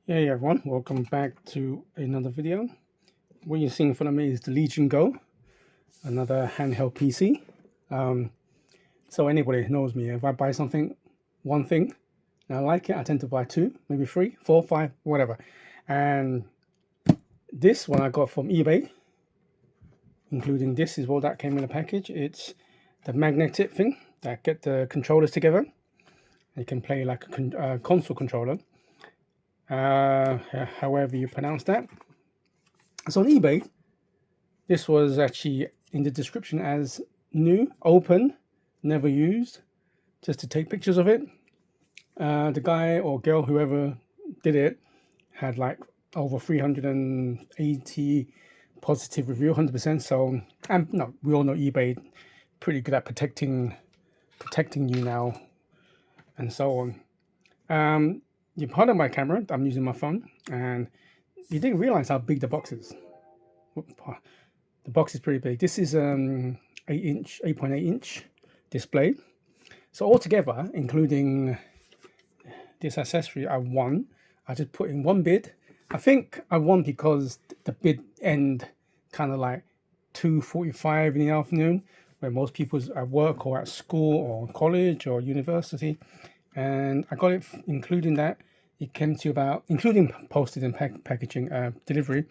Hey everyone, welcome back to another video. What you're seeing in front of me is the Legion Go, another handheld PC. So anybody who knows me, if I buy one thing, and I like it, I tend to buy two, maybe three, four, five, whatever. And this one I got from eBay, including this is what that came in the package. It's the magnetic thing that get the controllers together. You can play like a console controller, however you pronounce that. So on eBay, this was actually in the description as new, open, never used, just to take pictures of it. The guy or girl, whoever did it, had like over 380 positive review, 100%. So, and no, we all know eBay pretty good at protecting you now, and so on. You pardon my camera, I'm using my phone, and you didn't realize how big the box is. The box is pretty big. This is 8.8-inch display. So altogether, including this accessory, I won. I just put in one bid. I think I won because the bid end kind of like 2:45 in the afternoon, where most people's at work or at school or college or university. And I got it, including that. It came to about, including postage and packaging, delivery,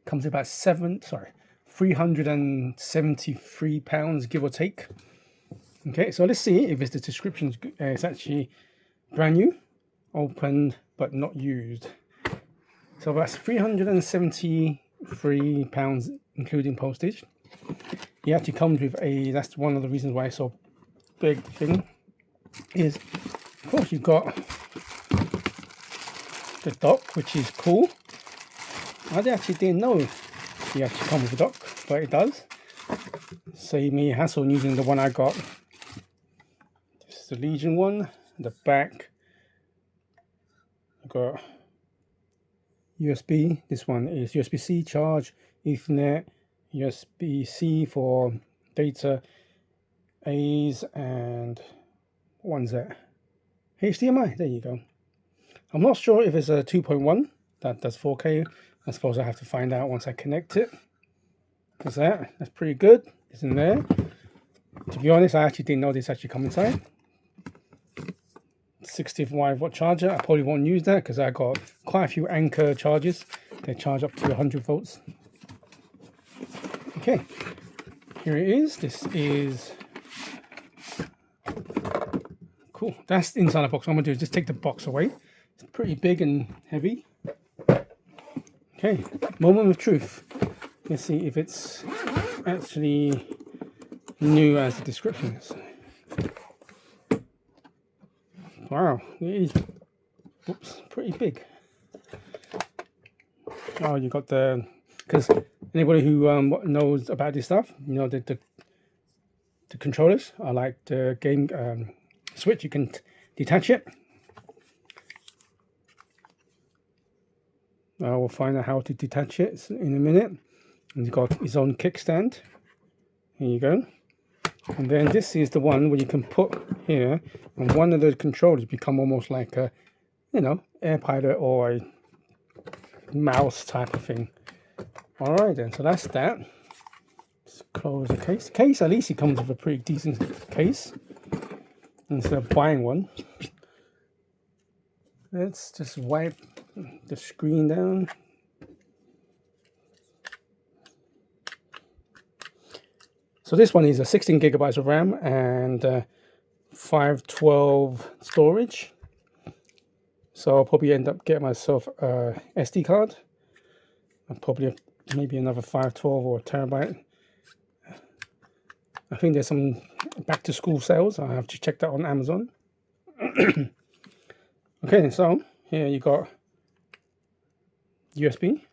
comes to about 373 pounds, give or take. Okay, so let's see if it's the description. It's actually brand new, opened but not used. So that's 373 pounds, including postage. It actually comes with a, that's one of the reasons why it's so big thing, is of course you've got the dock, which is cool. I actually didn't know you actually come with a dock, but it does. Save me hassle using the one I got. This is the Legion one. The back, I've got USB. This one is USB-C charge, Ethernet, USB-C for data, A's, and one's that? HDMI. There you go. I'm not sure if it's a 2.1 that does 4K. I suppose I have to find out once I connect it. That's that. That's pretty good. It's in there. To be honest, I actually didn't know this actually come inside. 65-watt charger. I probably won't use that because I got quite a few Anchor chargers. They charge up to 100 volts. Okay, here it is. This is cool. That's inside the box. What I'm gonna do is just take the box away. It's pretty big and heavy. Okay, moment of truth. Let's see if it's actually new as the description is. Wow, it is, oops, pretty big. Oh, you got the, because anybody who knows about this stuff, you know that the controllers are like the game switch. You can detach it. I will find out how to detach it in a minute. And it's got its own kickstand. Here you go. And then this is the one where you can put here, and one of those controllers become almost like a, AirPilot or a mouse type of thing. All right then, so that's that. Let's close the case. At least it comes with a pretty decent case instead of buying one. Let's just wipe the screen down. So this one is a 16 gigabytes of RAM and 512 storage. So I'll probably end up getting myself a SD card. And probably maybe another 512 or a terabyte. I think there's some back to school sales. I have to check that on Amazon. Okay, so here you got USB.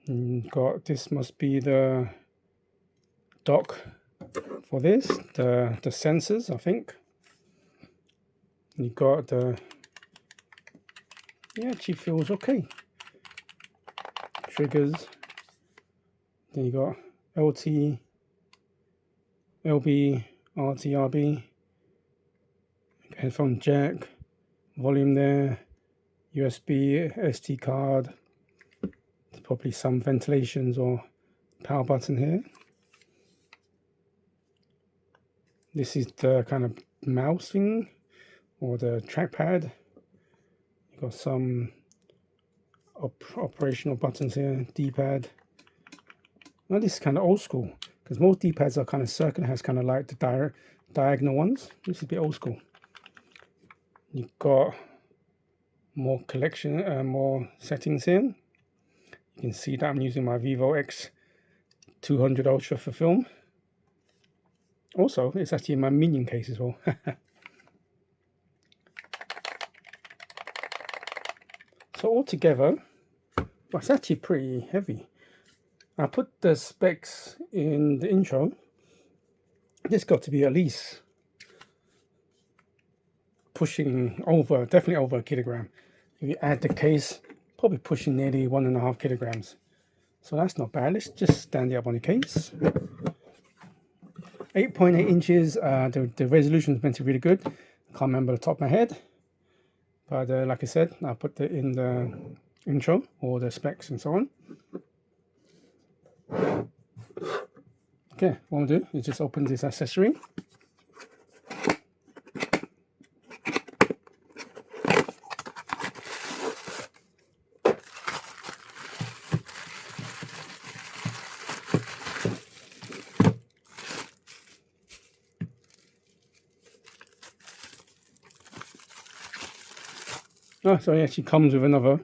And got, this must be the dock for this, the sensors, I think. You got the, yeah, it actually feels okay. Triggers. Then you got LT, LB, RT, RB. Headphone jack, volume there, USB, SD card. There's probably some ventilations or power button here. This is the kind of mouse thing or the trackpad. You've got some operational buttons here, D-pad. Now this is kind of old school because most D-pads are kind of circular, has kind of like the diagonal ones. This is a bit old school. You've got more more settings here. You can see that I'm using my Vivo X200 Ultra for film. Also, it's actually in my Minion case as well. So altogether, well, it's actually pretty heavy. I put the specs in the intro. This got to be at least pushing over, definitely over a kilogram. If you add the case, probably pushing nearly 1.5 kilograms. So that's not bad. Let's just stand it up on the case. 8.8 inches. The resolution is meant to be really good. I can't remember the top of my head. But like I said, I'll put it in the intro, or the specs and so on. Okay, what I'll do is just open this accessory. Oh, so it actually comes with another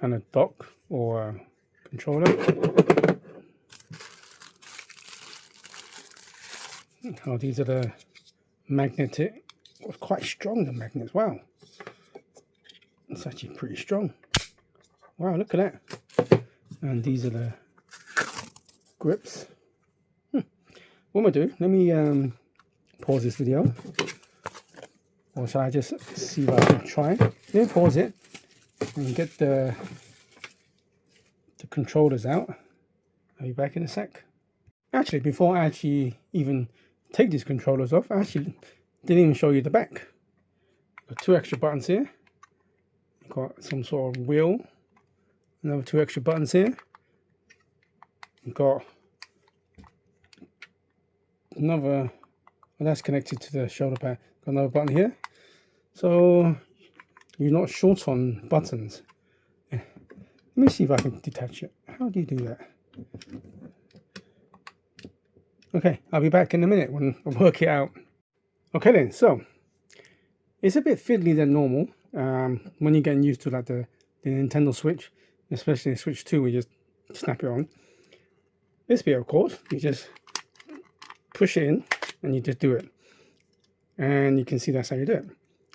kind of dock or controller. Oh, these are the magnetic, quite strong, the magnets. Wow, it's actually pretty strong. Wow, look at that. And these are the grips. What am I doing? Let me pause this video. Or shall I just see what I can try? Let me pause it and get the controllers out. I'll be back in a sec. Actually, before I actually even take these controllers off, I actually didn't even show you the back. Got 2 extra buttons here. Got some sort of wheel. Another 2 extra buttons here. Got another, well, that's connected to the shoulder pad. Got another button here. So you're not short on buttons. Let me see if I can detach it. How do you do that? Okay, I'll be back in a minute when I work it out. Okay then, so it's a bit fiddly than normal when you're getting used to like the Nintendo Switch, especially the Switch 2, we just snap it on. This bit, of course, you just push it in and you just do it. And you can see that's how you do it.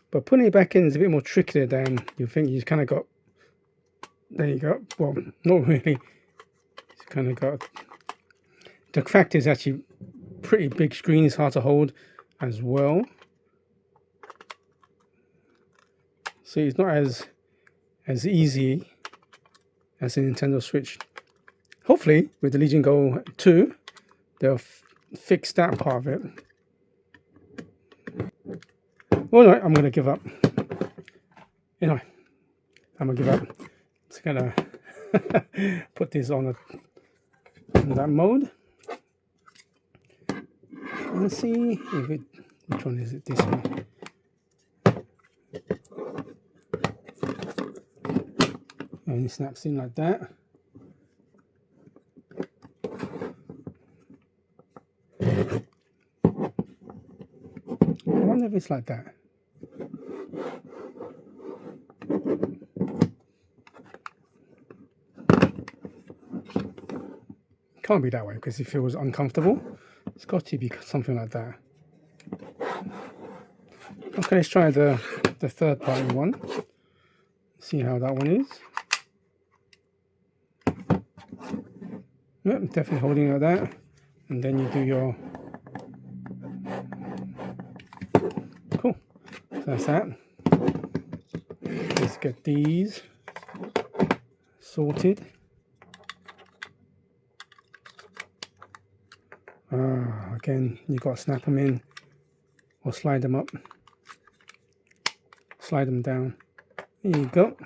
But putting it back in is a bit more trickier than you think. You kind of got, there you go. Well, not really. It's kind of got, the fact is actually pretty big screen. It's hard to hold as well. So it's not as easy as the Nintendo Switch. Hopefully, with the Legion Go 2, they'll fix that part of it. Well, no, I'm going to give up. Anyway, I'm going to give up. Just going to put this on that mode. And see if it, which one is it? This one. And it snaps in like that. I wonder if it's like that. Can't be that way because it feels uncomfortable. It's got to be something like that. Okay, let's try the third party one. See how that one is. Yep, definitely holding it like that. And then you do your... Cool. So that's that. Let's get these sorted. Again, you've got to snap them in or slide them up. slide them down. There you go.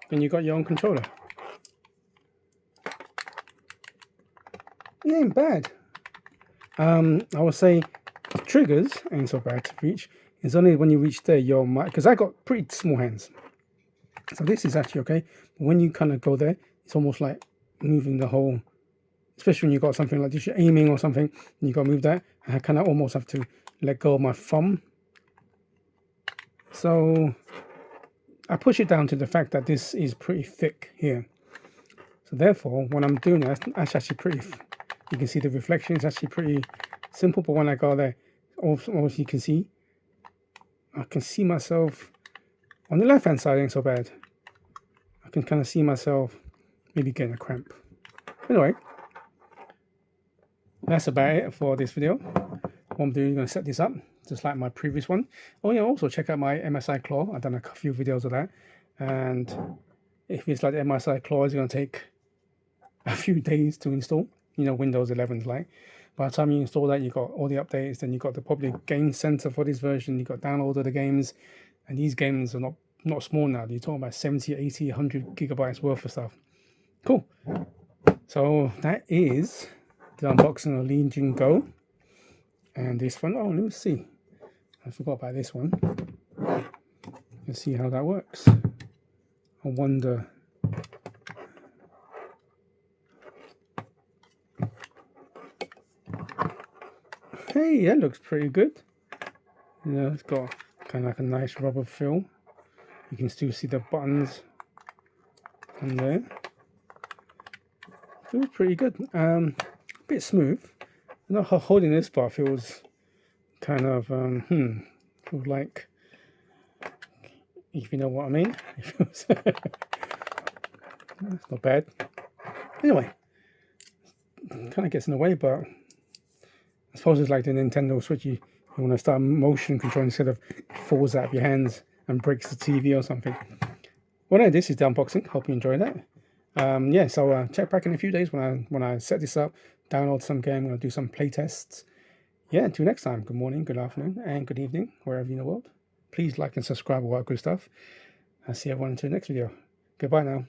Then you got your own controller. It ain't bad. I would say triggers ain't so bad to reach. It's only when you reach there, your mic, because I got pretty small hands. So this is actually okay. But when you kind of go there, it's almost like moving the whole, especially when you got something like this, you're aiming or something, and you got to move that. And I kind of almost have to let go of my thumb. So I push it down to the fact that this is pretty thick here. So therefore, when I'm doing that, that's actually pretty, you can see the reflection is actually pretty simple. But when I go there, also you can see, I can see myself on the left hand side ain't so bad. I can kind of see myself maybe getting a cramp. Anyway, that's about it for this video. What I'm doing, I'm going to set this up just like my previous one. Oh yeah, also check out my MSI claw. I've done a few videos of that, and if it's like the MSI claw, it's going to take a few days to install. You know, Windows 11's like. By the time you install that, you got all the updates, then you got the public game center for this version, you got download of the games, and these games are not small now. You're talking about 70, 80, 100 gigabytes worth of stuff. Cool. So that is the unboxing of Legion Go. And this one, oh, let me see. I forgot about this one. Let's see how that works. I wonder. Hey, that looks pretty good. You know, it's got kind of like a nice rubber feel. You can still see the buttons on there. Feels pretty good. A bit smooth. I'm not holding this, but feels kind of feels like, if you know what I mean. That's not bad. Anyway, kind of gets in the way, but I suppose it's like the Nintendo Switch. You want to start motion control instead of falls out of your hands and breaks the TV or something. Well, no, this is the unboxing. Hope you enjoyed that. Yeah, so check back in a few days when I set this up, download some game, I'm going to do some play tests. Yeah, until next time, good morning, good afternoon, and good evening, wherever you're in the world. Please like and subscribe, all that good stuff. I'll see everyone until the next video. Goodbye now.